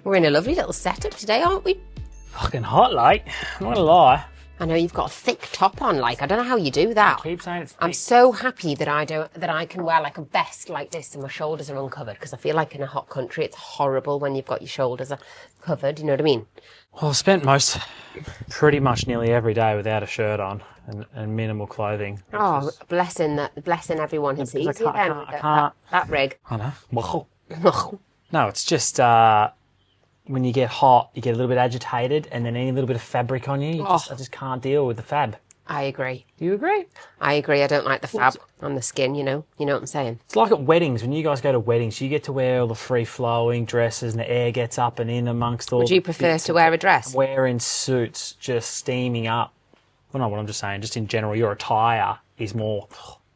We're in a lovely little setup today, aren't we? Fucking hot, like. I'm not gonna lie. I know you've got a thick top on, like. I don't know how you do that. I keep saying it's thick. I'm so happy that I can wear like a vest like this and my shoulders are uncovered, because I feel like in a hot country it's horrible when you've got your shoulders covered. You know what I mean? Well, I've spent pretty much nearly every day without a shirt on and minimal clothing. Oh, blessing everyone who sees you then. I can't. That rig. I know. No, it's just when you get hot, you get a little bit agitated, and then any little bit of fabric on you, I just can't deal with the fab. I agree. Do you agree? I agree. I don't like the fab on the skin, you know. You know what I'm saying? It's like at weddings. When you guys go to weddings, you get to wear all the free-flowing dresses and the air gets up and in amongst all. Would you prefer to wear a dress? Wearing suits, just steaming up. Well, no, what I'm just saying, just in general, your attire is more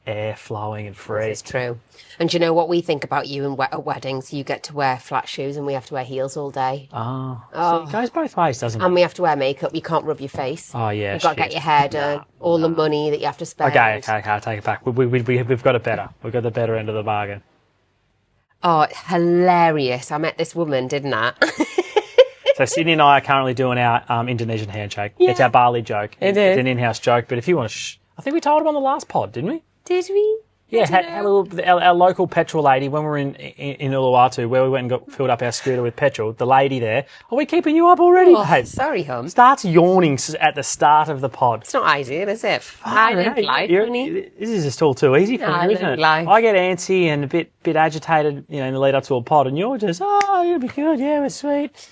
air flowing and free. It's true. And do you know what we think about you at weddings? You get to wear flat shoes and we have to wear heels all day. Oh. So it goes both ways, doesn't it? And we have to wear makeup. You can't rub your face. Oh, yeah. You've got to get your hair done. The money that you have to spend. Okay, I take it back. We've got it better. We've got the better end of the bargain. Oh, hilarious. I met this woman, didn't I? So Sydney and I are currently doing our Indonesian handshake. Yeah. It's our Bali joke. It is. It's an in-house joke, but if you want to... I think we told him on the last pod, didn't we? Did we? Yeah, our local petrol lady, when we were in Uluwatu, where we went and filled up our scooter with petrol, the lady there, are we keeping you up already, babe? Sorry, hon. Starts yawning at the start of the pod. It's not ideal, is it? I didn't lie, honey. This is just all too easy for me, isn't it? Lie. I get antsy and a bit agitated, in the lead up to a pod, and you're just, you'll be good, yeah, we're sweet.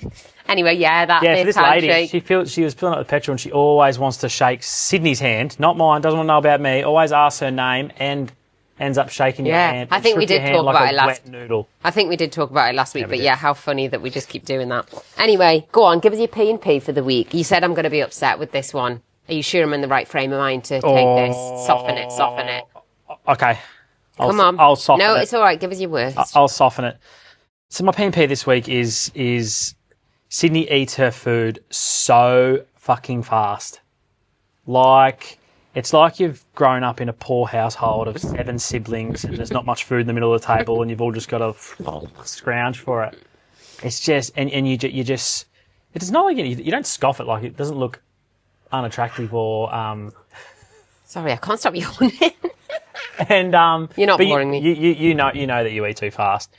Anyway, for this lady, she was filling up with petrol and she always wants to shake Sydney's hand, not mine, doesn't want to know about me, always asks her name and ends up shaking your hand. I think we did talk about it last week. Noodle. I think we did talk about it last week, but how funny that we just keep doing that. Anyway, go on, give us your P&P for the week. You said I'm going to be upset with this one. Are you sure I'm in the right frame of mind to take this? Soften it. Okay. Come on. I'll soften it. No, it's all right. Give us your worst. I'll soften it. So my P&P this week is Sydney eats her food so fucking fast. It's like you've grown up in a poor household of 7 siblings and there's not much food in the middle of the table and you've all just got to scrounge for it. It's just, and you just, it's not like you don't scoff it, like it doesn't look unattractive or, Sorry, I can't stop yawning. And, you're not boring me. You know that you eat too fast.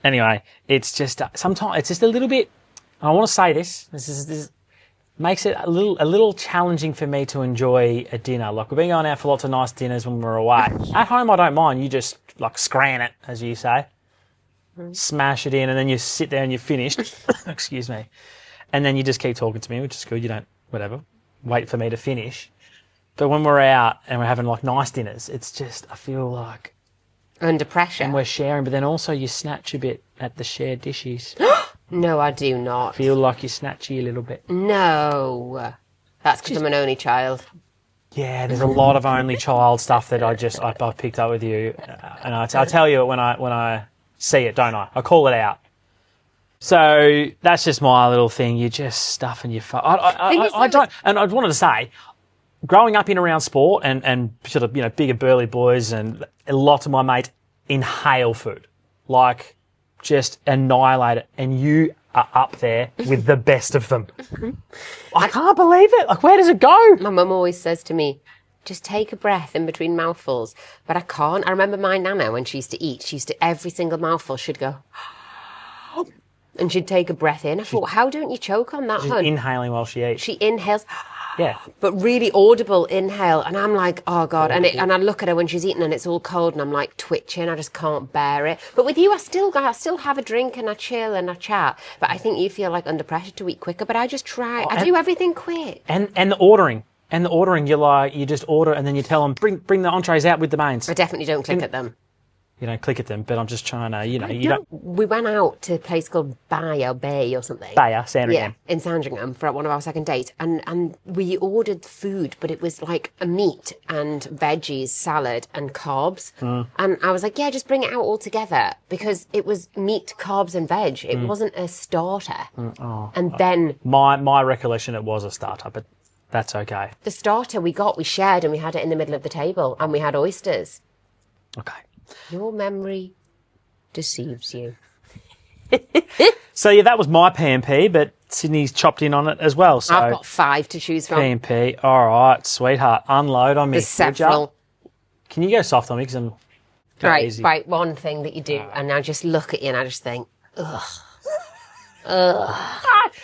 Anyway, it's just, sometimes it's just a little bit, I want to say this makes it a little challenging for me to enjoy a dinner. Like, we've been going out for lots of nice dinners when we're away. At home, I don't mind. You just, scran it, as you say. Smash it in, and then you sit there and you're finished. Excuse me. And then you just keep talking to me, which is good. You don't, wait for me to finish. But when we're out and we're having, nice dinners, it's just, I feel like... Under pressure. And we're sharing, but then also you snatch a bit at the shared dishes. No, I do not. Feel like you snatchy a little bit. No. That's because I'm an only child. Yeah, there's a lot of only child stuff that I picked up with you. And I tell you it when I see it, don't I? I call it out. So that's just my little thing. You just stuff and you I don't, and I wanted to say, growing up in around sport and sort of, bigger burly boys, and lots of my mates inhale food. Just annihilate it, and you are up there with the best of them. I can't believe it. Where does it go? My mum always says to me, just take a breath in between mouthfuls. But I can't. I remember my nana, when she used to eat, every single mouthful, she'd go, and she'd take a breath in. I thought, how don't you choke on that, She's hun? inhaling while she eats. She inhales. Yeah. But really audible inhale. And I'm like, oh, God. And I look at her when she's eating and it's all cold and I'm twitching. I just can't bear it. But with you, I still have a drink and I chill and I chat. But I think you feel under pressure to eat quicker. But I just try. I do everything quick. And the ordering. You just order and then you tell them, bring the entrees out with the mains. I definitely don't click at them. You don't click at them, but I'm just trying to, you don't... We went out to a place called Bay or something. Sandringham. Yeah, in Sandringham for one of our second dates. And we ordered food, but it was a meat and veggies, salad and carbs. And I was like, yeah, just bring it out all together, because it was meat, carbs and veg. It wasn't a starter. Then... My recollection, it was a starter, but that's okay. The starter we shared, and we had it in the middle of the table, and we had oysters. Okay. Your memory deceives you. So, yeah, that was my P&P, but Sydney's chopped in on it as well. So I've got 5 to choose from. P&P. All right, sweetheart. Unload on me. There's several. Can you go soft on me? Because I'm easy. Right. One thing that you do, and I just look at you and I just think, ugh.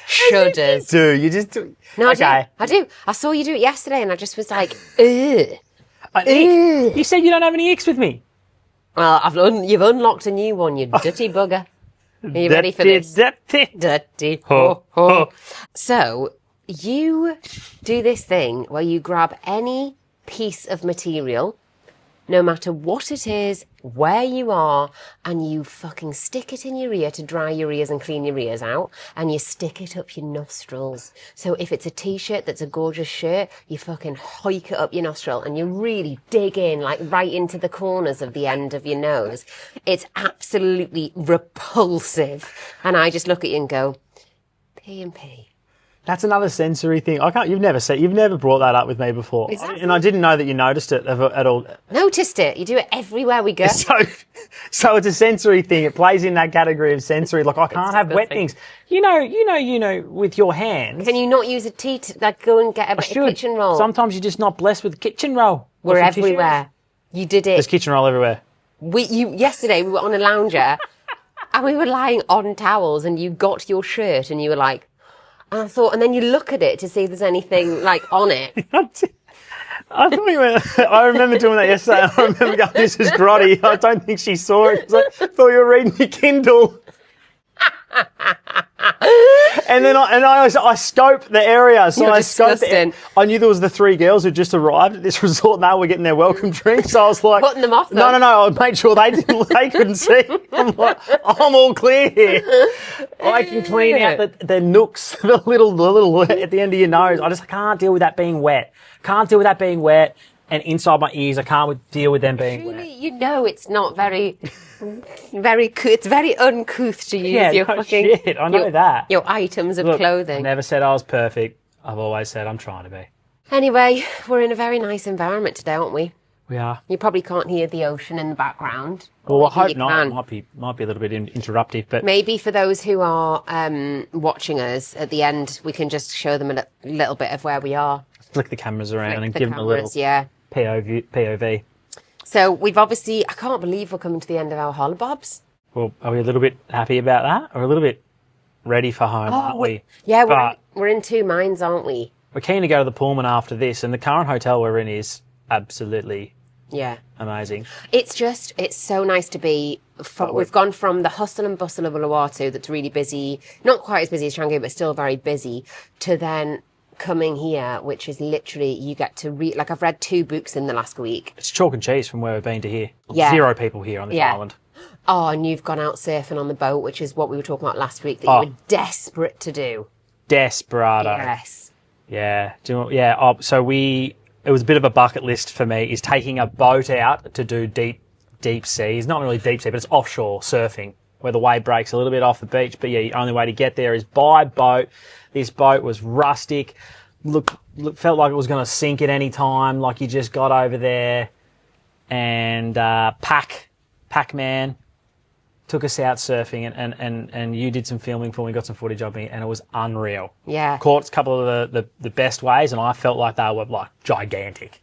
Shudders. Do you just do? No, okay. I do. I saw you do it yesterday and I just was like, ugh. You said you don't have any icks with me. Well, you've unlocked a new one, you dirty bugger. Are you ready for this? Dirty. Ho, ho. So, you do this thing where you grab any piece of material, no matter what it is, where you are, and you fucking stick it in your ear to dry your ears and clean your ears out, and you stick it up your nostrils. So if it's a t-shirt that's a gorgeous shirt, you fucking hike it up your nostril and you really dig in, like right into the corners of the end of your nose. It's absolutely repulsive. And I just look at you and go, P&P. That's another sensory thing. You've never brought that up with me before. Exactly. And I didn't know that you noticed it at all. Noticed it. You do it everywhere we go. So it's a sensory thing. It plays in that category of sensory. Like I can't have wet things. You know, with your hands. Can you not use a tea to go and get a bit of kitchen roll? Sometimes you're just not blessed with kitchen roll. We're everywhere. You did it. There's kitchen roll everywhere. Yesterday we were on a lounger and we were lying on towels and you got your shirt and you were like, and I thought, and then you look at it to see if there's anything like on it. I remember doing that yesterday. I remember going, this is grotty. I don't think she saw it. I thought you were reading your Kindle. And then I scoped the area. So You're I scoped disgusting. I knew there was the 3 girls who just arrived at this resort and they were getting their welcome drinks. So I was like, Putting them off them. No. I made sure they couldn't see. I'm like, I'm all clear here. I can clean out the nooks, the little at the end of your nose. I can't deal with that being wet. And inside my ears, I can't deal with them being wet. You know it's not very, it's very uncouth to use your fucking... shit, I know that. Your items of Look, clothing. I never said I was perfect. I've always said I'm trying to be. Anyway, we're in a very nice environment today, aren't we? We are. You probably can't hear the ocean in the background. Well, I Maybe hope you not. can. It might be a little bit interruptive, but Maybe for those who are watching us at the end, we can just show them a little bit of where we are. flick the cameras around Flick and the give them a little cameras, POV. So we've obviously, I can't believe we're coming to the end of our hollybobs. Well, are we a little bit happy about that, or a little bit ready for home? Aren't we? Yeah, But we're in 2 minds, aren't we? we're keen to go to the Pullman after this, and the current hotel we're in is absolutely Yeah. amazing. It's so nice to be. We've gone from the hustle and bustle of Uluwatu, that's really busy, not quite as busy as Changi, but still very busy, to then coming here, which is literally, you get to read, like I've read 2 books in the last week. It's chalk and cheese from where we've been to here. Yeah. 0 people here on this Yeah. island. Oh, and you've gone out surfing on the boat, which is what we were talking about last week, that Oh. you were desperate to do. Desperado. Yes. Yeah. So it was a bit of a bucket list for me, is taking a boat out to do deep sea. It's not really deep sea, but it's offshore surfing where the wave breaks a little bit off the beach. But yeah, the only way to get there is by boat. This boat was rustic. Felt like it was going to sink at any time. Like you just got over there and Pac-Man took us out surfing and you did some filming for me, got some footage of me, and it was unreal. Yeah. Caught a couple of the best waves, and I felt like they were like gigantic.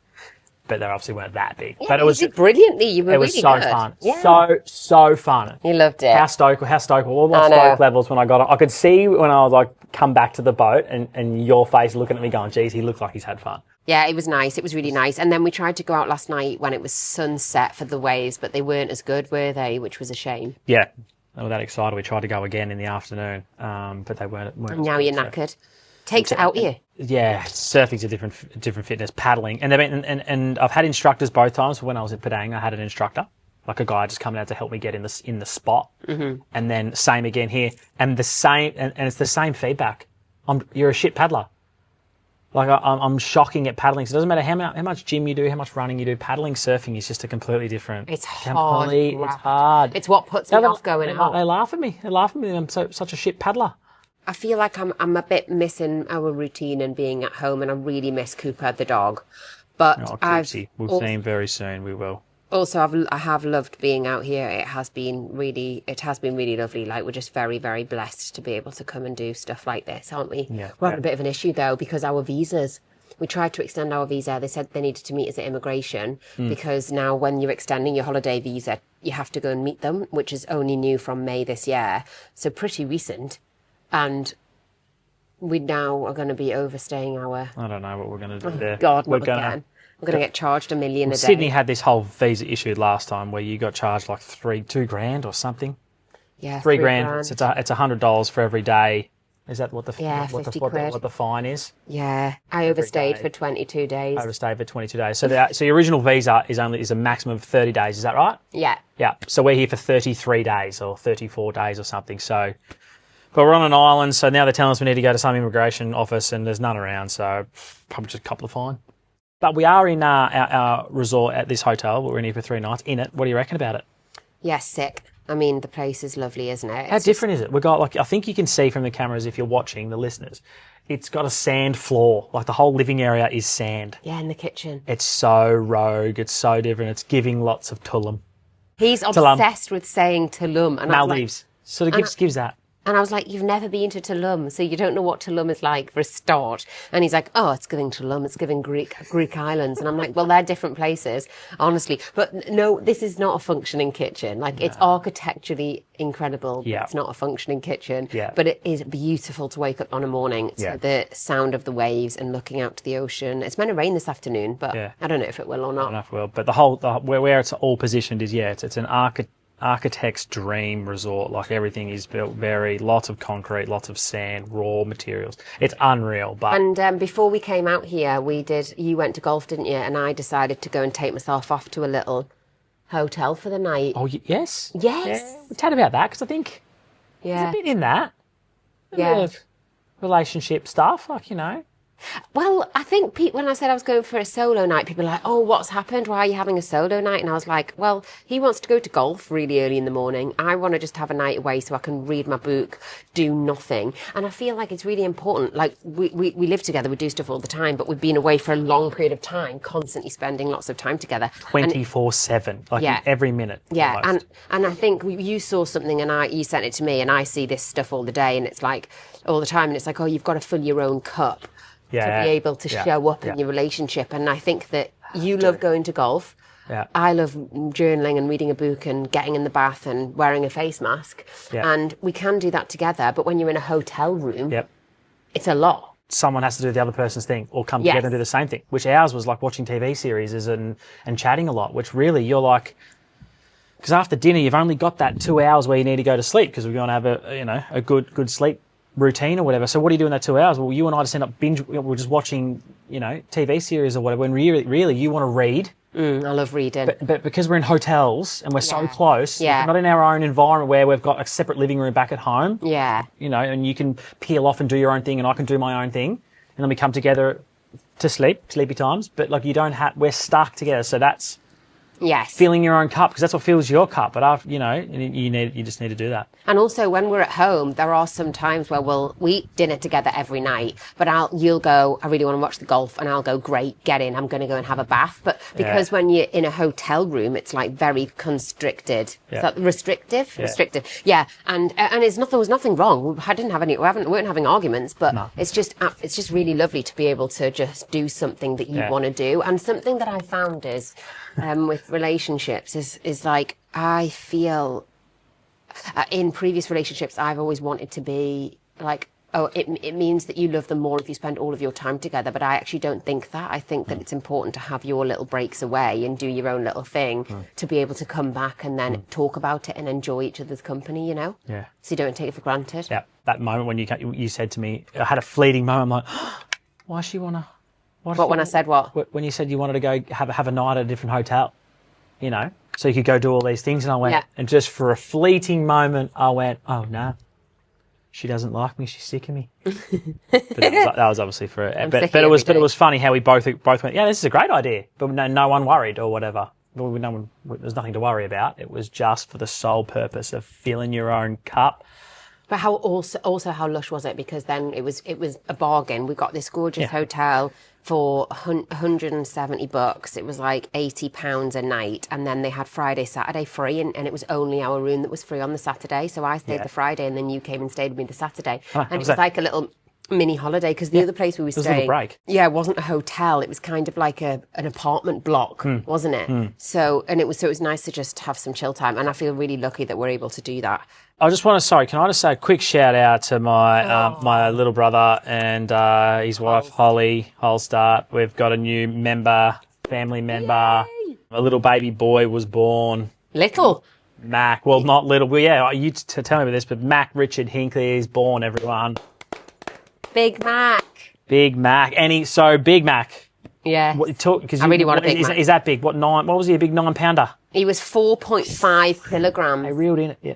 But they obviously weren't that big. Yeah, but it was you did brilliantly. You were it really was so good. fun. Yeah. So fun. You loved it. How stoked, all my I know. stoke levels when I got on. I could see when I was like, come back to the boat and your face looking at me going, geez, he looks like he's had fun. Yeah, it was nice. It was really nice. And then we tried to go out last night when it was sunset for the waves, but they weren't as good, were they? Which was a shame. Yeah. They were that excited. We tried to go again in the afternoon, but they weren't. And now you're knackered. Takes it out of you. Yeah, surfing's a different fitness. Paddling, and I've had instructors both times. When I was at Padang, I had an instructor, like a guy just coming out to help me get in the spot. Mm-hmm. And then same again here, and it's the same feedback. You're a shit paddler. Like I'm shocking at paddling. So it doesn't matter how much gym you do, how much running you do. Paddling, surfing is just a completely different. It's hard. It's hard. It's what puts me off going out. They laugh at me. I'm such a shit paddler. I feel like I'm a bit missing our routine and being at home, and I really miss Cooper the dog. But We'll see him very soon. We will. Also, I have loved being out here. It has been really lovely. Like, we're just very, very blessed to be able to come and do stuff like this, aren't we? Yeah. We're having a bit of an issue though, because our visas. We tried to extend our visa. They said they needed to meet us at immigration because now when you're extending your holiday visa, you have to go and meet them, which is only new from May this year. So pretty recent. And we now are going to be overstaying our... I don't know what we're going to do there. God, not again. We're going to get charged $1 million a day. Sydney had this whole visa issued last time where you got charged like $2,000 or something. Yeah, $3,000. So it's $100 for every day. Is that what the 50 what quid. What the fine is? Yeah, I overstayed for 22 days. Overstayed for 22 days. So your original visa is a maximum of 30 days. Is that right? Yeah. Yeah. So we're here for 33 days or 34 days or something. So, but we're on an island. So now they're telling us we need to go to some immigration office, and there's none around. So probably just a couple of fine. But we are in our resort at this hotel. We're in here for 3 nights. In it, what do you reckon about it? Yeah, sick. I mean, the place is lovely, isn't it? How different is it? We got I think you can see from the cameras if you're watching, the listeners. It's got a sand floor. Like the whole living area is sand. Yeah, in the kitchen. It's so rogue. It's so different. It's giving lots of Tulum. He's obsessed with saying Tulum. And Maldives. Sort of gives that. And I was like, you've never been to Tulum, so you don't know what Tulum is like for a start. And he's like, oh, it's giving Tulum, it's giving Greek islands. And I'm like, well, they're different places, honestly. But no, this is not a functioning kitchen. Like, it's architecturally incredible. Yeah. It's not a functioning kitchen. Yeah. But it is beautiful to wake up on a morning to the sound of the waves and looking out to the ocean. It's meant to rain this afternoon, but I don't know if it will or not. I don't know if it will. But where it's all positioned is, it's an architect's dream resort. Like, everything is built lots of concrete, lots of sand, raw materials. It's unreal. But and before we came out here, you went to golf, didn't you? And I decided to go and take myself off to a little hotel for the night. oh yes, Yes. we chat about that because I think Yeah. there's a bit in that. A Yeah. bit of relationship stuff, Well, I think when I said I was going for a solo night, people were like, oh, what's happened? Why are you having a solo night? And I was like, well, he wants to go to golf really early in the morning. I want to just have a night away so I can read my book, do nothing. And I feel like it's really important. Like, we live together, we do stuff all the time, but we've been away for a long period of time, constantly spending lots of time together. 24/7, every minute. Yeah, almost. and I think you saw something and you sent it to me, and I see this stuff all the day, and it's like all the time, and it's like, oh, you've got to fill your own cup to be able to show up in your relationship. And I think that you love going to golf. Yeah. I love journaling and reading a book and getting in the bath and wearing a face mask. Yeah. And we can do that together, but when you're in a hotel room, Yep. it's a lot. Someone has to do the other person's thing or come together and do the same thing, which ours was like watching TV series and chatting a lot, which really you're like, because after dinner you've only got that 2 hours where you need to go to sleep because we're going to have a good sleep routine or whatever. So what do you do in that 2 hours? Well, you and I just end up we're just watching, TV series or whatever, when really you want to read. I love reading. But because we're in hotels and we're so close, Yeah. we're not in our own environment where we've got a separate living room back at home. Yeah. And you can peel off and do your own thing and I can do my own thing. And then we come together to sleepy times. But we're stuck together. So that's Yes. filling your own cup because that's what fills your cup. But after, you just need to do that. And also, when we're at home, there are some times where we eat dinner together every night. But you'll go, I really want to watch the golf, and I'll go, great, get in. I'm going to go and have a bath. But because when you're in a hotel room, it's like very constricted. Yeah. Is that restrictive? Yeah. Restrictive. Yeah. And there was nothing wrong. I didn't have any. We weren't having arguments. But it's just really lovely to be able to just do something that you want to do. And something that I found is with relationships is like, I feel in previous relationships I've always wanted to be like, oh, it means that you love them more if you spend all of your time together. But I actually don't think that. I think that it's important to have your little breaks away and do your own little thing to be able to come back and then talk about it and enjoy each other's company, Yeah. So you don't take it for granted. Yeah. That moment when you said to me, I had a fleeting moment. I'm like, why does she want to? When I said what? When you said you wanted to go have a night at a different hotel, so you could go do all these things. And I went, and just for a fleeting moment, I went, oh, no, she doesn't like me. She's sick of me. But that was obviously for it. But it was funny how we both went, yeah, this is a great idea. But no one worried or whatever. There's nothing to worry about. It was just for the sole purpose of filling your own cup. But how lush was it? Because then it was a bargain. We got this gorgeous hotel for $170. It was like £80 a night. And then they had Friday, Saturday free. And it was only our room that was free on the Saturday. So I stayed the Friday and then you came and stayed with me the Saturday. And it was like a little mini holiday because the other place we were staying, a little break. Yeah, it wasn't a hotel. It was kind of like an apartment block, wasn't it? So it was nice to just have some chill time, and I feel really lucky that we're able to do that. I just want to, can I just say a quick shout out to my my little brother and his wife Holly Holstart. We've got a new family member. Yay! A little baby boy was born. Little. Mac, well, not little. Well, yeah, you tell me about this, but Mac Richard Hinkley is born. Everyone. Big Mac. Big Mac. Big Mac. Yeah. I really want a Big Mac. Is that big? What was he, a big 9-pounder? He was 4.5 kilograms. They reeled in it, yeah.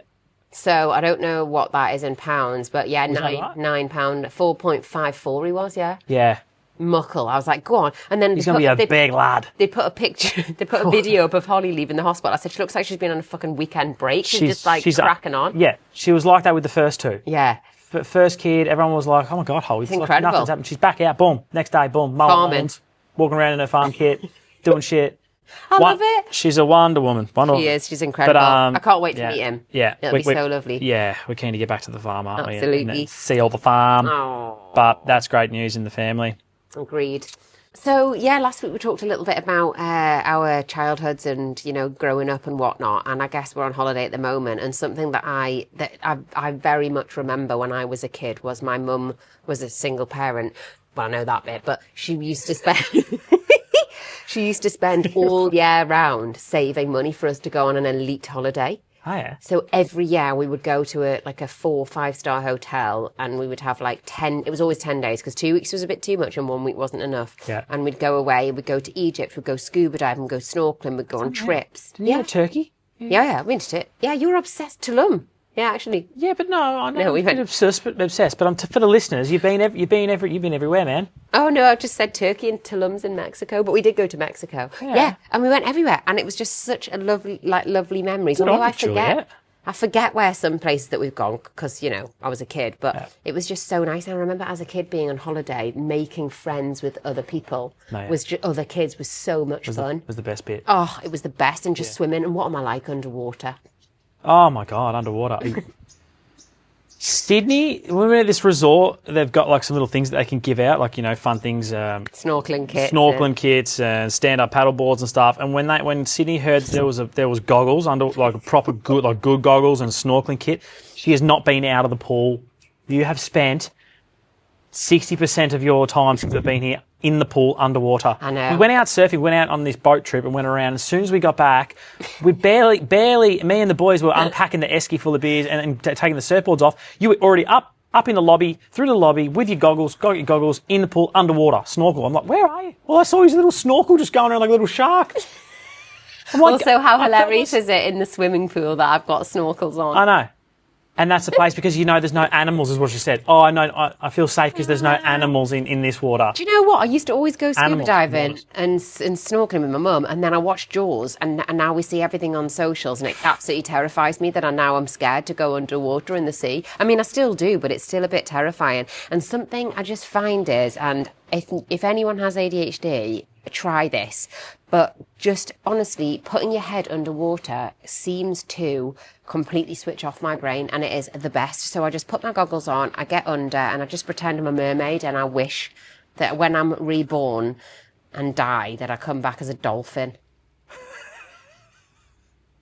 So I don't know what that is in pounds, but yeah, £9, 4.54 he was, yeah. Yeah. Muckle. I was like, go on. And then he's going to be a big lad. They put a picture, they put a video up of Holly leaving the hospital. I said, she looks like she's been on a fucking weekend break. She's cracking on. Yeah, she was like that with the first two. Yeah. First kid, everyone was like, oh my God, Holly. It's incredible. Like nothing's happened. She's back out, boom. Next day, boom. Farming. Walking around in her farm kit, doing shit. I love it. She's a Wonder Woman. She is. She's incredible. But, I can't wait to meet him. Yeah. It'll be so lovely. Yeah, we're keen to get back to the farm, aren't we? Absolutely. And see all the farm. Oh. But that's great news in the family. Agreed. So, yeah, last week we talked a little bit about our childhoods and, growing up and whatnot. And I guess we're on holiday at the moment. And something that I very much remember when I was a kid was my mum was a single parent. Well, I know that bit, but she used to spend... She used to spend all year round saving money for us to go on an elite holiday. Oh, yeah. So every year we would go to a 4 or 5 star hotel and we would have like 10, it was always 10 days because 2 weeks was a bit too much and 1 week wasn't enough. Yeah. And we'd go away, we'd go to Egypt, we'd go scuba diving, we'd go snorkeling, we'd go on trips. Didn't you go to Turkey? Yeah, we did it. Yeah, you were obsessed to Tulum. Yeah, actually. Yeah, but no, I know. No, we've been obsessed, but for the listeners, you've been everywhere, man. Oh no, I've just said Turkey and Tulum's in Mexico, but we did go to Mexico. Yeah, and we went everywhere, and it was just such a lovely memories. Although I forget where some places that we've gone because I was a kid, but it was just so nice. I remember as a kid being on holiday, making friends with other people other kids was so much fun. Was the best bit. Oh, it was the best, and just swimming. And what am I like underwater? Oh my God, underwater. Sydney, when we're at this resort, they've got like some little things that they can give out, like, fun things. Snorkeling kits and stand-up paddle boards and stuff. And when Sydney heard there was goggles, like proper good goggles and snorkeling kit, she has not been out of the pool. You have spent 60% of your time since we've been here in the pool underwater. I know. We went out surfing, went out on this boat trip and went around. As soon as we got back, we barely, me and the boys were unpacking the esky full of beers and taking the surfboards off. You were already up in the lobby, through the lobby, with your goggles, got your goggles, in the pool, underwater, snorkel. I'm like, where are you? Well, I saw his little snorkel just going around like a little shark. I'm like, also, how hilarious is it in the swimming pool that I've got snorkels on? I know. And that's the place because there's no animals, is what she said. Oh, I know. I feel safe because there's no animals in this water. Do you know what? I used to always go scuba diving and snorkeling with my mum, and then I watched Jaws, and now we see everything on socials, and it absolutely terrifies me that I'm scared to go underwater in the sea. I mean, I still do, but it's still a bit terrifying. And something I just find is, and if anyone has ADHD, try this. But just honestly, putting your head underwater seems to completely switch off my brain, and it is the best. So I just put my goggles on, I get under, and I just pretend I'm a mermaid, and I wish that when I'm reborn and die, that I come back as a dolphin.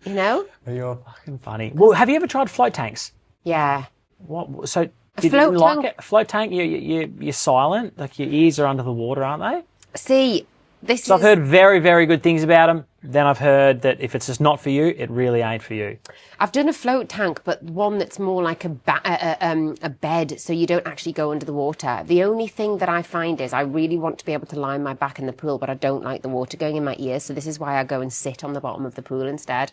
You're fucking funny. Well, have you ever tried float tanks? Yeah. What? So did you like it? A float tank, you're silent, like your ears are under the water, aren't they? See, I've heard very, very good things about them. Then I've heard that if it's just not for you, it really ain't for you. I've done a float tank, but one that's more like a bed, so you don't actually go under the water. The only thing that I find is I really want to be able to lie my back in the pool, but I don't like the water going in my ears, so this is why I go and sit on the bottom of the pool instead.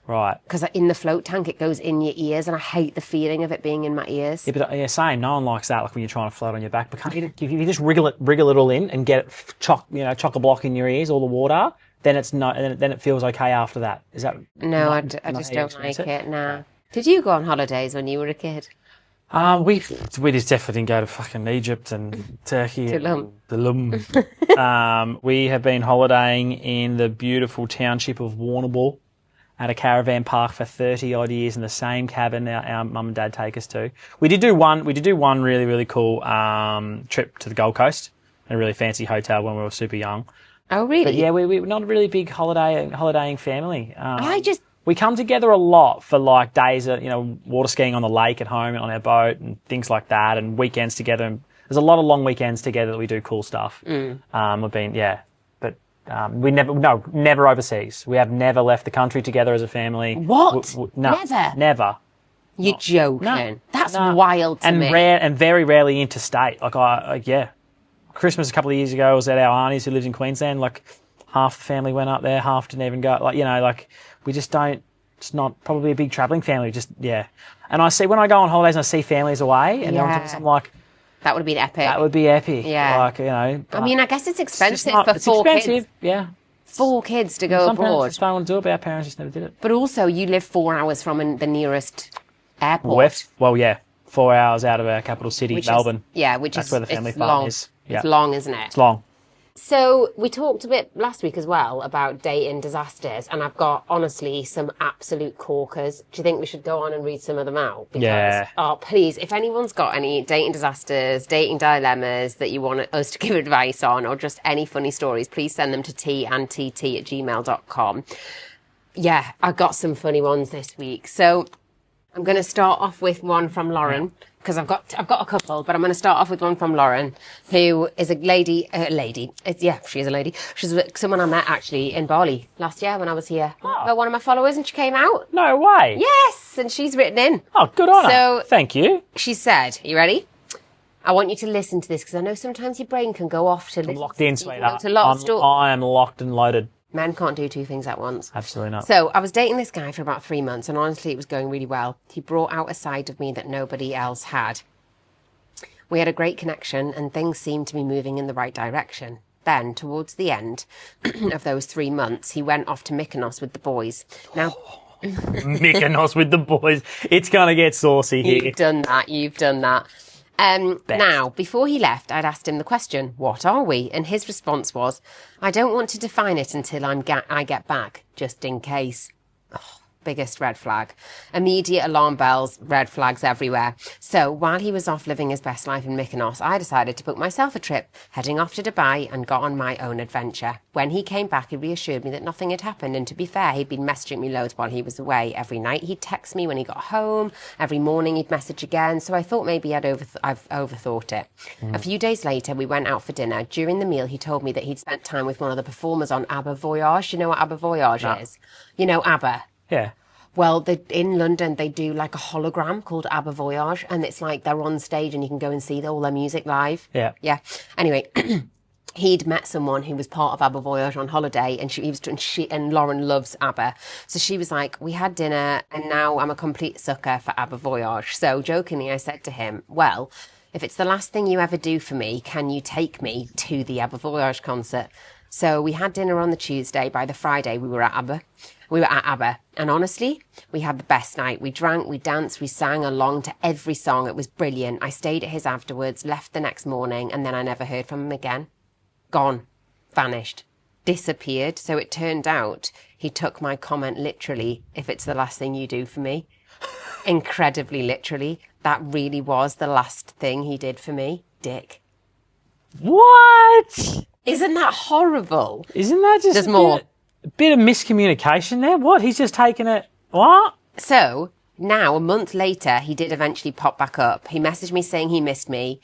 Right. Because in the float tank, it goes in your ears, and I hate the feeling of it being in my ears. Yeah, but same. No one likes that, like when you're trying to float on your back. But if you just wriggle it all in and get it chock-a-block in your ears, all the water, then then it feels okay after that. Is that? No, I just don't like it. Nah. Did you go on holidays when you were a kid? We just definitely didn't go to fucking Egypt and Turkey and Tulum. We have been holidaying in the beautiful township of Warrnambool at a caravan park for 30 odd years in the same cabin our mum and dad take us to. We did do one really, really cool trip to the Gold Coast in a really fancy hotel when we were super young. Oh, really? But yeah, we're not a really big holidaying family. We come together a lot for like days of, water skiing on the lake at home and on our boat and things like that, and weekends together. And there's a lot of long weekends together that we do cool stuff. We've been, but we never overseas. We have never left the country together as a family. What? No, never. You're joking. No. That's wild to me. And very rarely interstate. Christmas a couple of years ago, I was at our auntie's who lives in Queensland. Like, half the family went up there, half didn't even go. We just don't. It's not probably a big travelling family. And I see when I go on holidays and I see families away, and I'm like, that would be epic. That would be epic. Yeah. I mean, I guess it's expensive for four kids. Yeah. 4 kids to go Some abroad. Parents just don't want to do it, but our parents just never did it. But also, you live 4 hours from the nearest airport. 4 hours out of our capital city, Melbourne. That's where the family farm is. It's long, isn't it? It's long. So we talked a bit last week as well about dating disasters, and I've got, honestly, some absolute corkers. Do you think we should go on and read some of them out? Oh, please, if anyone's got any dating disasters, dating dilemmas that you want us to give advice on, or just any funny stories, please send them to tandtt@gmail.com. Yeah, I've got some funny ones this week. So I'm going to start off with one from Lauren. Because I've got a couple, but I'm going to start off with one from Lauren, who is a lady. She is a lady. She's someone I met actually in Bali last year when I was here. One of my followers, and she came out. No way. Yes, and she's written in. Oh, good on her. So thank you. She said, "You ready? I want you to listen to this because I know sometimes your brain can go off to listen. I'm locked in, sweetheart. I am locked and loaded. Men can't do 2 things at once. Absolutely not. So I was dating this guy for about 3 months, and honestly, it was going really well. He brought out a side of me that nobody else had. We had a great connection, and things seemed to be moving in the right direction. Then, towards the end of those 3 months, he went off to Mykonos with the boys. Now, Mykonos with the boys. It's going to get saucy here. You've done that. Now, before he left, I'd asked him the question, what are we? And his response was, I don't want to define it until I get back, just in case. Oh, biggest red flag. Immediate alarm bells, red flags everywhere. So while he was off living his best life in Mykonos, I decided to book myself a trip, heading off to Dubai, and got on my own adventure. When he came back, he reassured me that nothing had happened, and to be fair, he'd been messaging me loads while he was away. Every night he'd text me when he got home, every morning he'd message again, so I thought maybe I've overthought it. A few days later, we went out for dinner. During the meal, he told me that he'd spent time with one of the performers on ABBA Voyage. You know what ABBA Voyage is? You know ABBA? Yeah. Well, in London, they do like a hologram called ABBA Voyage, and it's like they're on stage and you can go and see all their music live. Yeah. Yeah. Anyway, he'd met someone who was part of ABBA Voyage on holiday, and Lauren loves ABBA. So she was like, we had dinner, and now I'm a complete sucker for ABBA Voyage. So jokingly, I said to him, well, if it's the last thing you ever do for me, can you take me to the ABBA Voyage concert? So we had dinner on the Tuesday. By the Friday, we were at ABBA. And honestly, we had the best night. We drank, we danced, we sang along to every song. It was brilliant. I stayed at his afterwards, left the next morning, and then I never heard from him again. Gone. Vanished. Disappeared. So it turned out he took my comment literally, if it's the last thing you do for me. Incredibly literally. That really was the last thing he did for me. Dick. What? Isn't that horrible? Isn't that just... There's more. A bit of miscommunication there. What? He's just taken it. What? So now, a month later, he did eventually pop back up. He messaged me saying he missed me,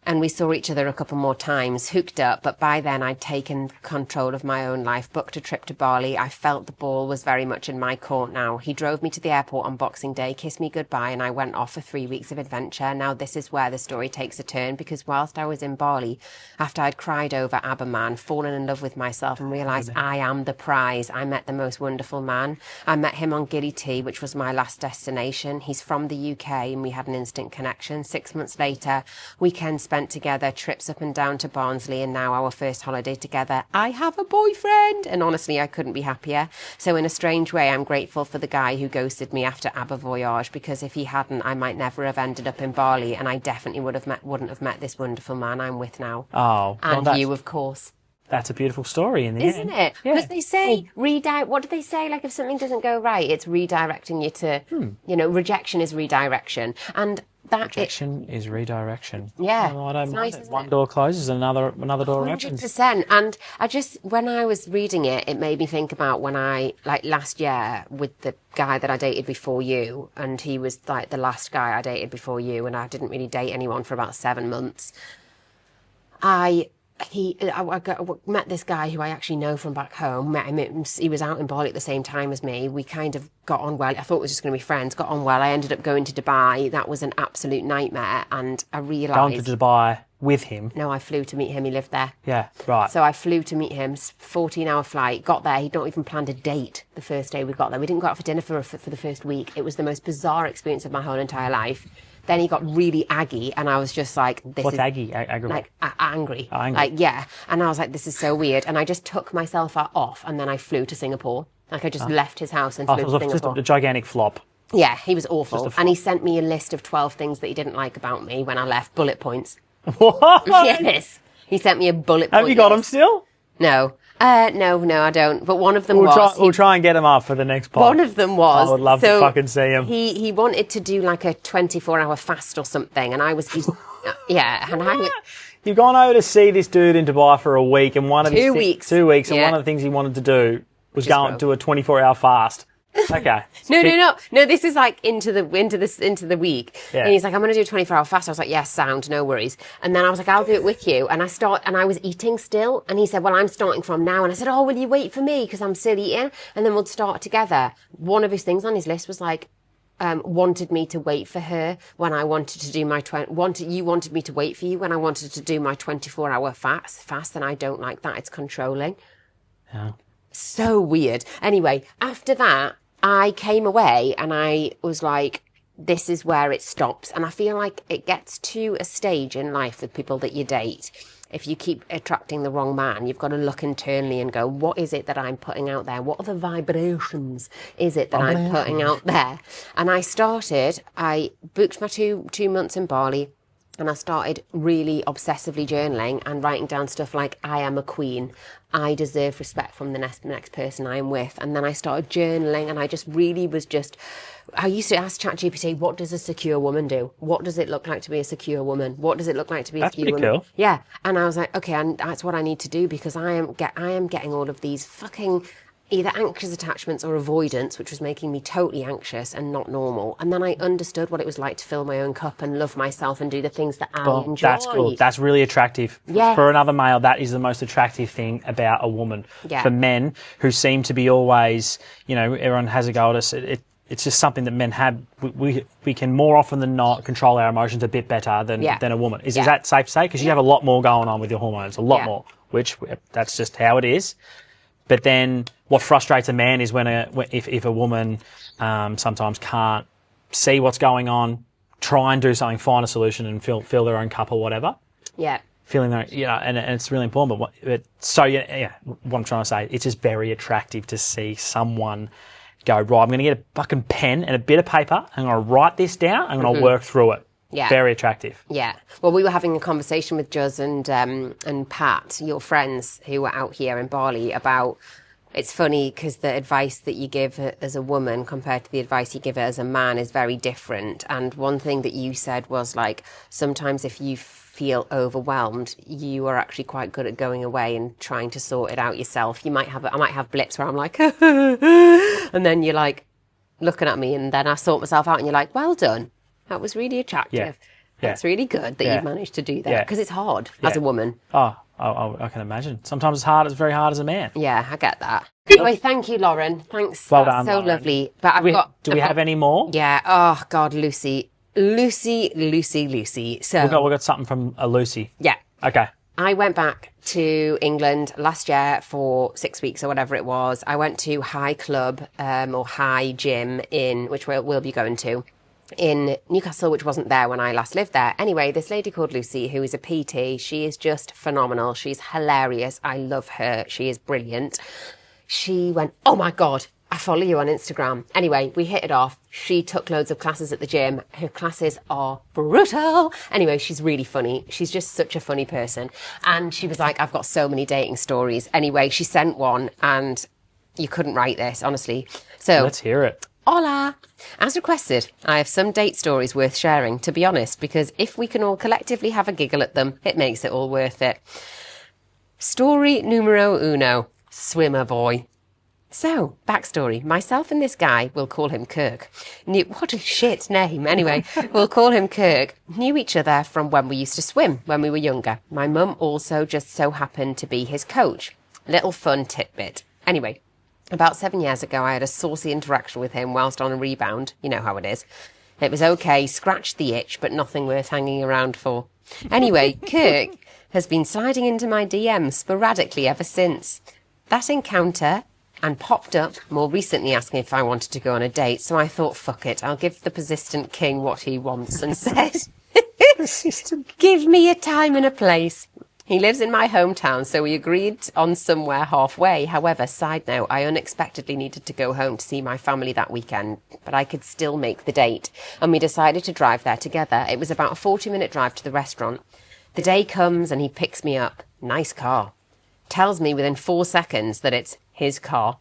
and we saw each other a couple more times, hooked up, but by then I'd taken control of my own life, booked a trip to Bali. I felt the ball was very much in my court now. He drove me to the airport on Boxing Day, kissed me goodbye, and I went off for 3 weeks of adventure. Now this is where the story takes a turn, because whilst I was in Bali, after I'd cried over ABBA Man, fallen in love with myself and realised I am the prize, I met the most wonderful man. I met him on Gilly Tea, which was my last destination. He's from the UK and we had an instant connection. 6 months later, weekends spent spent together, trips up and down to Barnsley, and now our first holiday together. I have a boyfriend, and honestly, I couldn't be happier. So in a strange way, I'm grateful for the guy who ghosted me after Aber Voyage, because if he hadn't, I might never have ended up in Bali, and I definitely wouldn't have met this wonderful man I'm with now. Oh, and you, of course. That's a beautiful story in the Isn't end. it? Because they say what do they say? Like if something doesn't go right, it's redirecting you to, rejection is redirection, and rejection is redirection. Yeah, I don't mind it. One door closes, another door opens. 100%. And when I was reading it, it made me think about when last year with the guy that I dated before you, and he was like the last guy I dated before you, and I didn't really date anyone for about 7 months. I met this guy who I actually know from back home. Met him. He was out in Bali at the same time as me. We kind of got on well. I thought we were just going to be friends. Got on well. I ended up going to Dubai. That was an absolute nightmare. And I realised... Going to Dubai with him? No, I flew to meet him. He lived there. Yeah, right. So I flew to meet him. 14-hour flight. Got there. He'd not even planned a date the first day we got there. We didn't go out for dinner for the first week. It was the most bizarre experience of my whole entire life. Then he got really aggy, and I was just like, What's aggy? Like, angry. Oh, angry. Like, yeah. And I was like, this is so weird. And I just took myself off, and then I flew to Singapore. Like, I just left his house and flew to Singapore. Just a gigantic flop. Yeah, he was awful. And he sent me a list of 12 things that he didn't like about me when I left. Bullet points. What? Yes. He sent me a bullet point. Have you got them still? No. No, I don't. But one of them was... We'll try and get them up for the next pod. One of them was... I would love to fucking see him. He wanted to do like a 24-hour fast or something, and I was... yeah, and I... You've gone over to see this dude in Dubai for a week, and 2 weeks. 2 weeks, and one of the things he wanted to do was go and do a 24-hour fast. Okay. No. This is like into the week. Yeah. And he's like, I'm going to do a 24-hour fast. I was like, yes, sound, no worries. And then I was like, I'll do it with you. And I was eating still. And he said, well, I'm starting from now. And I said, oh, will you wait for me? Because I'm still eating. And then we'll start together. One of his things on his list was like, wanted me to wait for her when I wanted to do my you wanted me to wait for you when I wanted to do my 24-hour fast. And I don't like that. It's controlling. Yeah. So weird. Anyway, after that, I came away and I was like, this is where it stops. And I feel like it gets to a stage in life with people that you date. If you keep attracting the wrong man, you've got to look internally and go, what is it that I'm putting out there? What are the vibrations is it that I'm putting out there? And I booked my two months in Bali. And I started really obsessively journaling and writing down stuff like, I am a queen. I deserve respect from the next person I'm with. And then I started journaling, and I just really was I used to ask ChatGPT, what does a secure woman do? What does it look like to be a secure woman? What does it look like to be a secure woman? That's pretty cool. Yeah. And I was like, okay, and that's what I need to do, because I am getting all of these fucking either anxious attachments or avoidance, which was making me totally anxious and not normal. And then I understood what it was like to fill my own cup and love myself and do the things that I enjoy. That's cool. That's really attractive. Yes. For another male, that is the most attractive thing about a woman. Yeah. For men who seem to be always, everyone has a go at us. It's just something that men have. We can more often than not control our emotions a bit better than a woman. Is that safe to say? Because you have a lot more going on with your hormones, a lot more, which that's just how it is. But then what frustrates a man is if a woman sometimes can't see what's going on, try and do something, find a solution and fill their own cup or whatever. Yeah. Feeling their, and it's really important. What I'm trying to say, it's just very attractive to see someone go, right, I'm going to get a fucking pen and a bit of paper. I'm going to write this down. I'm going to work through it. Yeah. Very attractive. Yeah. Well, we were having a conversation with Juz and Pat, your friends who were out here in Bali, about, it's funny because the advice that you give as a woman compared to the advice you give as a man is very different. And one thing that you said was like, sometimes if you feel overwhelmed, you are actually quite good at going away and trying to sort it out yourself. I might have blips where I'm like, and then you're like looking at me, and then I sort myself out and you're like, well done. That was really attractive. Yeah. That's really good that you've managed to do that, because it's hard as a woman. Oh, I can imagine. Sometimes it's hard. It's very hard as a man. Yeah, I get that. Anyway, thank you, Lauren. Thanks. Well done, so Lauren. Lovely. But do we have any more? Yeah. Oh God, Lucy. So we've got something from Lucy. Yeah. Okay. I went back to England last year for 6 weeks or whatever it was. I went to High Club or High Gym which we'll be going to in Newcastle, which wasn't there when I last lived there. Anyway, this lady called Lucy, who is a PT, she is just phenomenal. She's hilarious. I love her. She is brilliant. She went, oh my God, I follow you on Instagram. Anyway, we hit it off. She took loads of classes at the gym. Her classes are brutal. Anyway, she's really funny. She's just such a funny person. And she was like, I've got so many dating stories. Anyway, she sent one and you couldn't write this, honestly. So Let's hear it. Hola! As requested, I have some date stories worth sharing, to be honest, because if we can all collectively have a giggle at them, it makes it all worth it. Story numero uno. Swimmer boy. So, backstory. Myself and this guy, we'll call him Kirk. What a shit name. Anyway, we'll call him Kirk. Knew each other from when we used to swim, when we were younger. My mum also just so happened to be his coach. Little fun tidbit. Anyway, about 7 years ago, I had a saucy interaction with him whilst on a rebound. You know how it is. It was okay, scratched the itch, but nothing worth hanging around for. Anyway, Kirk has been sliding into my DMs sporadically ever since. That encounter and popped up more recently asking if I wanted to go on a date, so I thought, fuck it, I'll give the persistent king what he wants and said, give me a time and a place. He lives in my hometown, so we agreed on somewhere halfway. However, side note, I unexpectedly needed to go home to see my family that weekend, but I could still make the date, and we decided to drive there together. It was about a 40-minute drive to the restaurant. The day comes and he picks me up. Nice car. Tells me within 4 seconds that it's his car.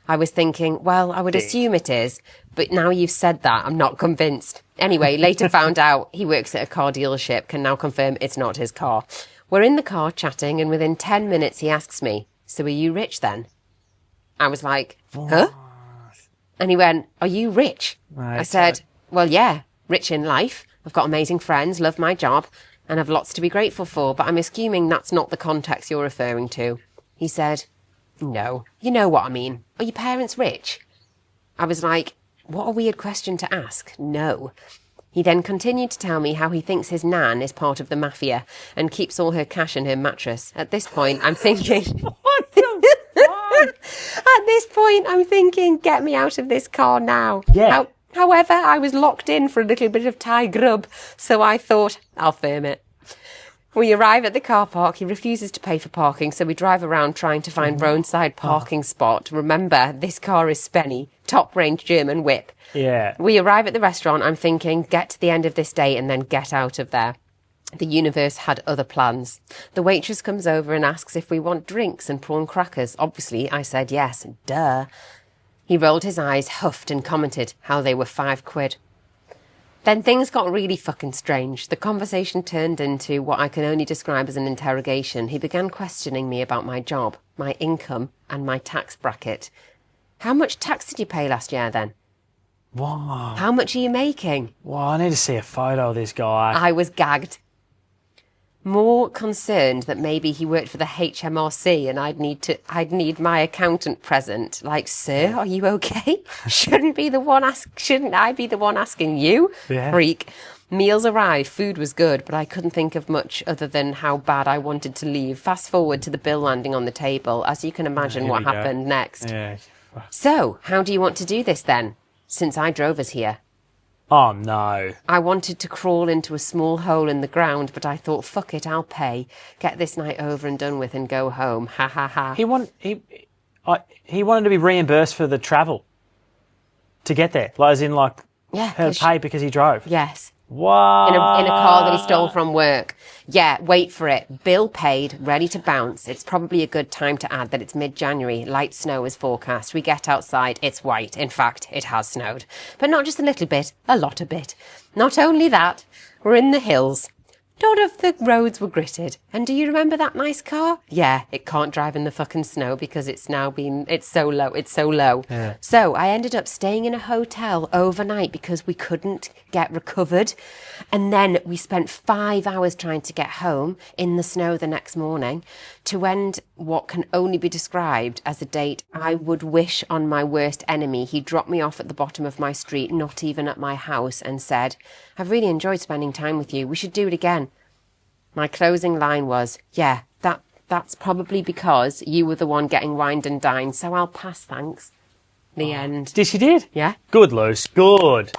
I was thinking, well, I would assume it is, but now you've said that, I'm not convinced. Anyway, later found out he works at a car dealership, can now confirm it's not his car. We're in the car chatting, and within 10 minutes he asks me, so are you rich then? I was like, huh? And he went, are you rich? Right, I said, well, yeah, rich in life. I've got amazing friends, love my job, and have lots to be grateful for, but I'm assuming that's not the context you're referring to. He said, no, you know what I mean. Are your parents rich? I was like, what a weird question to ask. No. He then continued to tell me how he thinks his nan is part of the mafia and keeps all her cash in her mattress. At this point, I'm thinking... What the fuck? At this point, I'm thinking, get me out of this car now. Yeah. However, I was locked in for a little bit of Thai grub, so I thought, I'll firm it. We arrive at the car park. He refuses to pay for parking, so we drive around trying to find roadside parking spot. Remember, this car is Spenny, top-range German whip. Yeah. We arrive at the restaurant. I'm thinking, get to the end of this day and then get out of there. The universe had other plans. The waitress comes over and asks if we want drinks and prawn crackers. Obviously, I said yes. Duh. He rolled his eyes, huffed, and commented how they were £5. Then things got really fucking strange. The conversation turned into what I can only describe as an interrogation. He began questioning me about my job, my income, and my tax bracket. How much tax did you pay last year then? Wow. How much are you making? Wow, I need to see a photo of this guy. I was gagged. More concerned that maybe he worked for the HMRC and I'd need my accountant present. Like, sir, are you okay? Shouldn't I be the one asking you? Yeah. Freak. Meals arrived, food was good, but I couldn't think of much other than how bad I wanted to leave. Fast forward to the bill landing on the table. As you can imagine what happened next. Yeah. So, how do you want to do this then? Since I drove us here. Oh, no. I wanted to crawl into a small hole in the ground, but I thought, fuck it, I'll pay. Get this night over and done with and go home. Ha ha ha. He wanted to be reimbursed for the travel to get there. Like, as in, like, her pay because he drove. Yes. What? In a car that he stole from work. Yeah, wait for it. Bill paid, ready to bounce. It's probably a good time to add that it's mid-January. Light snow is forecast. We get outside, it's white. In fact, it has snowed. But not just a little bit, a lot of bit. Not only that, we're in the hills. None of the roads were gritted. And do you remember that nice car? Yeah, it can't drive in the fucking snow because it's so low. Yeah. So I ended up staying in a hotel overnight because we couldn't get recovered. And then we spent 5 hours trying to get home in the snow the next morning to end what can only be described as a date I would wish on my worst enemy. He dropped me off at the bottom of my street, not even at my house, and said, I've really enjoyed spending time with you. We should do it again. My closing line was, yeah, that's probably because you were the one getting wined and dined, so I'll pass, thanks. The end. She did? Yeah. Good, Luce. Good.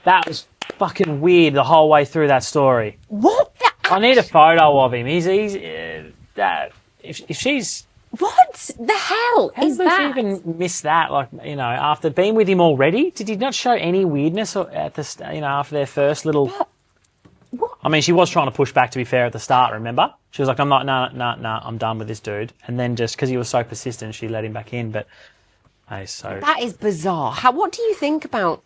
That was fucking weird the whole way through that story. What the? I need a photo of him. He's that. If she's. What the hell is How that? did she even miss that? Like, after being with him already, did he not show any weirdness at the after their first little? What? I mean, she was trying to push back. To be fair, at the start, remember, she was like, "I'm not, no, I'm done with this dude." And then just because he was so persistent, she let him back in. But That is bizarre. What do you think about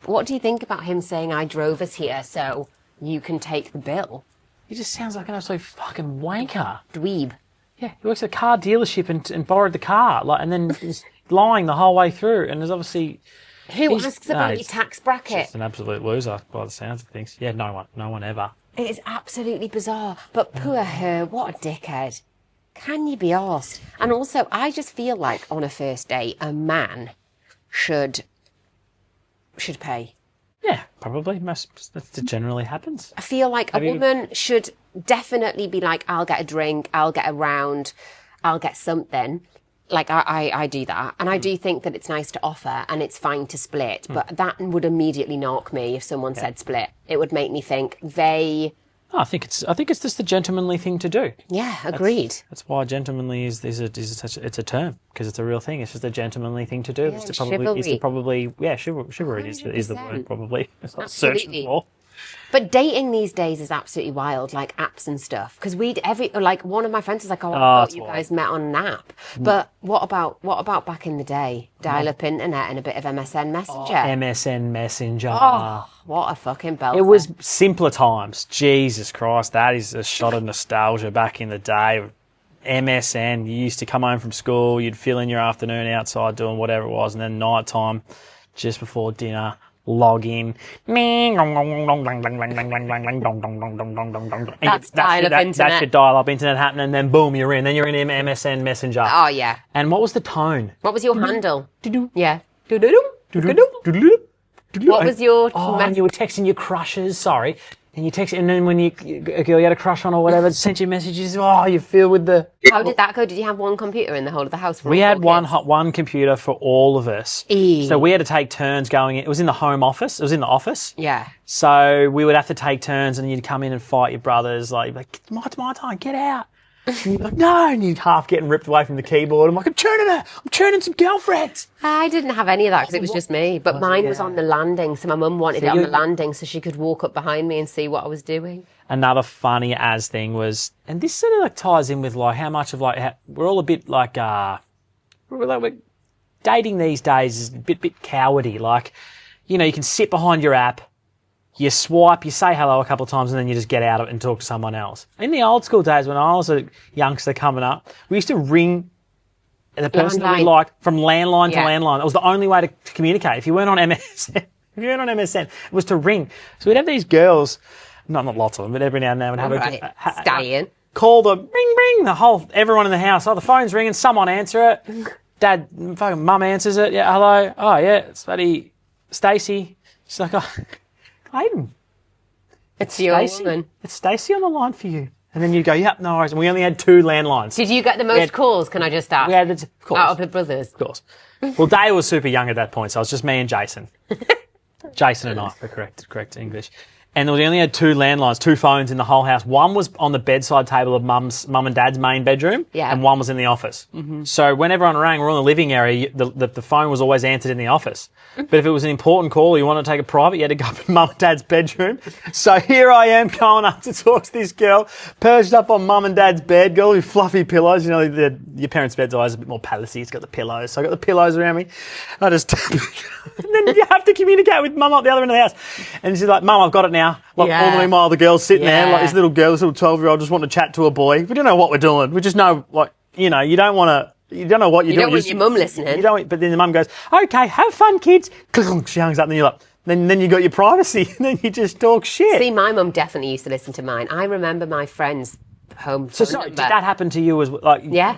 him saying, "I drove us here, so you can take the bill"? he just sounds like an absolute fucking wanker. Dweeb. Yeah, he works at a car dealership and borrowed the car, and then was lying the whole way through. And there's obviously Who asks about your tax bracket? Just an absolute loser by the sounds of things. Yeah, no one ever. It is absolutely bizarre. But poor her, what a dickhead. Can you be arsed? And also, I just feel like on a first date, a man should pay. Yeah, probably. That generally happens. I feel like a woman should definitely be like, I'll get a drink, I'll get a round, I'll get something. Like, I do that. And I do think that it's nice to offer and it's fine to split. But that would immediately knock me if someone said split. It would make me think I think it's just the gentlemanly thing to do. Yeah, agreed. That's why gentlemanly is it's a term, because it's a real thing. It's just a gentlemanly thing to do. Yeah, chivalry. Chivalry is the word probably. It's not Absolutely. searching for. But dating these days is absolutely wild, like apps and stuff. Because one of my friends was like, "Oh, I thought you guys met on an app." But what about back in the day? Dial-up internet and a bit of MSN Messenger. MSN Messenger. Oh, what a fucking belter. It was simpler times. Jesus Christ, that is a shot of nostalgia back in the day. MSN, you used to come home from school, you'd fill in your afternoon outside doing whatever it was, and then night time, just before dinner, log in. That's dial-up internet. That's your dial-up internet happening, and then boom, you're in. Then you're in MSN Messenger. Oh, yeah. And what was the tone? What was your handle? Yeah. What What was your... and you were texting your crushes, sorry. And you text, and then when a girl you had a crush on or whatever sent you messages, you feel with the... How did that go? Did you have one computer in the whole of the house? For We all had four kids? one computer for all of us. So we had to take turns going in. It was in the home office. It was in the office. Yeah. So we would have to take turns, and you'd come in and fight your brothers. Like it's my time, get out. And you'd be like, no, and you'd half getting ripped away from the keyboard. I'm like, I'm turning some girlfriends. I didn't have any of that because it was just me. But mine was on the landing, so my mum wanted it on the landing so she could walk up behind me and see what I was doing. Another funny as thing was, and this sort of ties in with how much of we're all a bit we're dating these days is a bit cowardy. You can sit behind your app, you swipe, you say hello a couple of times, and then you just get out of it and talk to someone else. In the old school days when I was a youngster coming up, we used to ring the person that we liked from landline to landline. That was the only way to communicate. If you weren't on MSN, it was to ring. So we'd have these girls, not lots of them, but every now and then we'd have Stallion. Call them, ring, everyone in the house. Oh, the phone's ringing, someone answer it. Dad, fucking mum answers it. Yeah, hello. Oh, yeah, it's bloody Stacey. She's like, oh, Clayton. It's your woman. It's Stacey on the line for you. And then you go, yep, no worries. And we only had 2 landlines. Did you get the most calls, can I just ask? We had, of course. Out of the brothers? Of course. Well, Dave was super young at that point, so it was just me and Jason. Jason and I, for correct English. And we only had 2 landlines, 2 phones in the whole house. One was on the bedside table of mum and dad's main bedroom, and one was in the office. Mm-hmm. So when everyone rang, we're in the living area, the phone was always answered in the office. But if it was an important call or you wanted to take it private, you had to go up in mum and dad's bedroom. So here I am going up to talk to this girl, perched up on mum and dad's bed, girl with fluffy pillows. You know, your parents' bed's always a bit more palacy. It's got the pillows. So I got the pillows around me. I just... and then you have to communicate with mum at the other end of the house. And she's like, Mum, I've got it now. All the meanwhile, the girl's sitting there, like this little girl, this little 12-year-old just wanting to chat to a boy. We don't know what we're doing. We just know, you don't want to... You don't know what you're doing. You don't want your mum listening. You don't, but then the mum goes, okay, have fun, kids. She hangs up, and then you're like, then you got your privacy, and then you just talk shit. See, my mum definitely used to listen to mine. I remember my friend's home phone sorry, number. did that happen to you as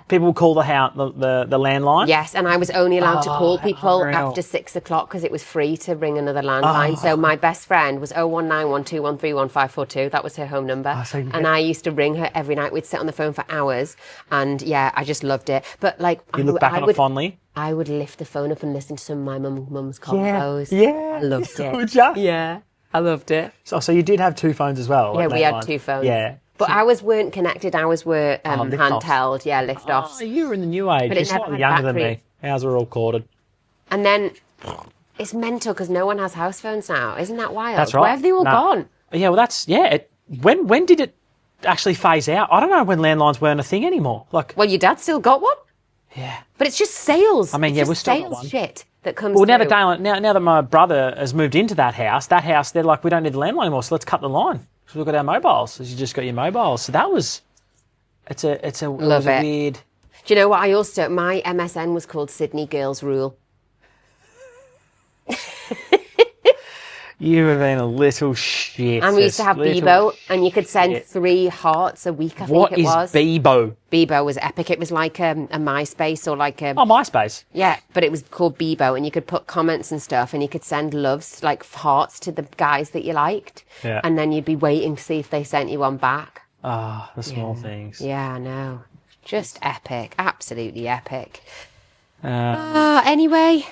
people would call the landline? Yes, and I was only allowed to call people after 6 o'clock because it was free to ring another landline. So my best friend was 01912131542. That was her home number. And I used to ring her every night. We'd sit on the phone for hours. And I just loved it. But you look back on it fondly? I would lift the phone up and listen to some of my mum's convos. Yeah. I loved it. Would ya? Yeah. I loved it. So you did have 2 phones as well? Yeah, at we that had time? 2 phones. Yeah. But ours weren't connected. Ours were lift-offs. handheld. Yeah, lift-offs. Oh, you were in the new age. But You're it never slightly had younger battery. than me. Ours were all corded. And then it's mental because no one has house phones now. Isn't that wild? That's right. Where have they all gone? Yeah, well, when did it actually phase out? I don't know when landlines weren't a thing anymore. Like, Well, your dad still got one. yeah. But it's just sales. I mean, It's yeah, just we've still got sales one. shit that comes Well, now through. that my brother has moved into that house, they're like, we don't need the landline anymore, so let's cut the line. So we've got our mobiles. So you just got your mobiles. So that was, it was a weird. Do you know what I also, my MSN was called Sydney Girls Rule. You have been a little shit. And we used to have Bebo, and you could send shit. 3 hearts a week, I think What it is was. Bebo? Bebo was epic. It was like a MySpace or like a... Oh, MySpace. Yeah, but it was called Bebo, and you could put comments and stuff, and you could send loves, like hearts, to the guys that you liked. Yeah. And then you'd be waiting to see if they sent you one back. Ah, the small things. Yeah, I know. Just epic. Absolutely epic. Uh, Anyway,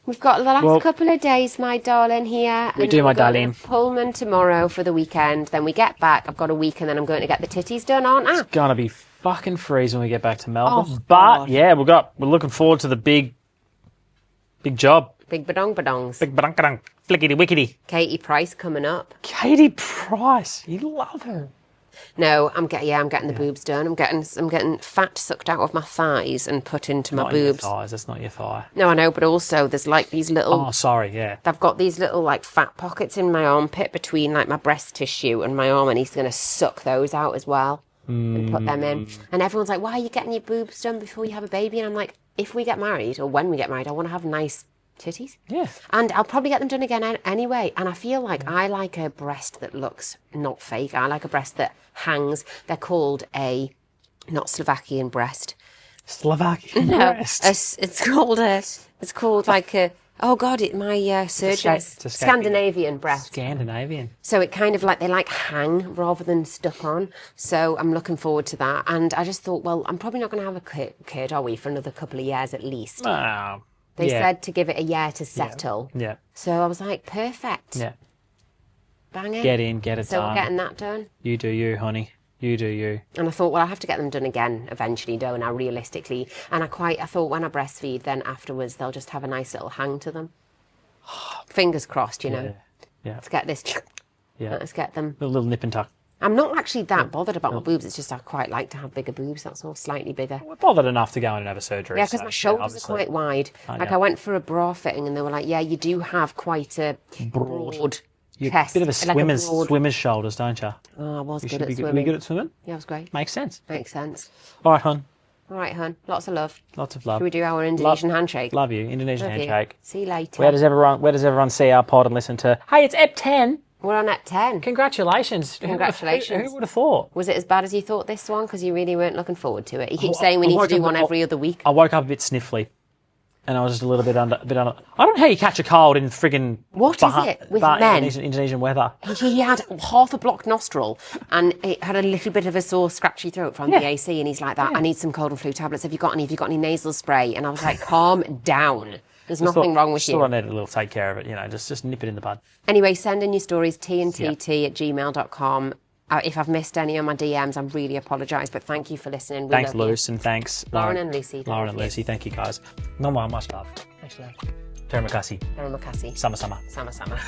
we've got the last couple of days, my darling, here. We do, my darling. Pullman tomorrow for the weekend. Then we get back. I've got a week, and then I'm going to get the titties done, aren't I? It's gonna be fucking freezing when we get back to Melbourne. Oh, but God. yeah, we're looking forward to the big job. Big badongs. Big badunk, flickety wickety. Katie Price coming up. Katie Price, you love her. No, I'm getting the boobs done. I'm getting fat sucked out of my thighs and put into my Not in your boobs. thighs. That's not your thigh. No, I know, but also there's like these little. Oh, sorry. Yeah. I've got these little like fat pockets in my armpit between like my breast tissue and my arm, and he's going to suck those out as well and put them in. And everyone's like, "Why are you getting your boobs done before you have a baby?" And I'm like, "If we get married or when we get married, I want to have nice titties." Yeah. And I'll probably get them done again anyway. And I feel like I like a breast that looks not fake. I like a breast that hangs. They're called a not Slovakian breast. Slovakian breast. It's called like a. Oh God! My surgeon. It's a Scandinavian breast. Scandinavian. So it kind of like they like hang rather than stuck on. So I'm looking forward to that. And I just thought, well, I'm probably not going to have a kid, are we, for another couple of years at least? Oh, They said to give it a year to settle. Yeah. So I was like, perfect. Yeah. Bang it. Get in, get it So done. we're getting that done. You do you, honey. You do you. And I thought, well, I have to get them done again eventually, don't I, realistically? And I thought when I breastfeed, then afterwards they'll just have a nice little hang to them. Fingers crossed, you know. Yeah. Let's get this. Yeah. Let's get them. A little nip and tuck. I'm not actually that bothered about my boobs. It's just I quite like to have bigger boobs. That's all, slightly bigger. We're bothered enough to go in and have a surgery. Yeah, because so, my shoulders are obviously. quite wide. Like know. I went for a bra fitting, and they were like, "Yeah, you do have quite a broad You're chest, a bit of a like swimmer's, broad-" shoulders, don't you? Oh, I was You good should at be swimming. Were you good at swimming? Yeah, it was great. Makes sense. Makes sense. All right, hon. All right, hun. Lots of love. Lots of love. Should we do our Indonesian handshake? Love you. Indonesian Love you. handshake. See you later. Where does everyone see our pod and listen to? Hey, it's Ep 10. We're on at 10. Congratulations. Congratulations. Who would have thought? Was it as bad as you thought this one? Because you really weren't looking forward to it. You keep saying we need to do one every other week. I woke up a bit sniffly. And I was just a little bit under. I don't know how you catch a cold in friggin' What is it with men? Indonesian weather. He had half a blocked nostril and it had a little bit of a sore, scratchy throat from the AC. And he's like that. I need some cold and flu tablets. Have you got any nasal spray? And I was like, calm down. There's nothing wrong with Still, you. I need a little take care of it. Just nip it in the bud. Anyway, send in your stories, tntt@gmail.com. If I've missed any on my DMs, I really apologise, but thank you for listening. We Thanks, love you. Luce, and thanks, Lauren and Lucy. Lauren and Lucy, thank you, guys. No more, much love. Much love. Terima kasih. Terima kasih. Sama-sama. Sama-sama.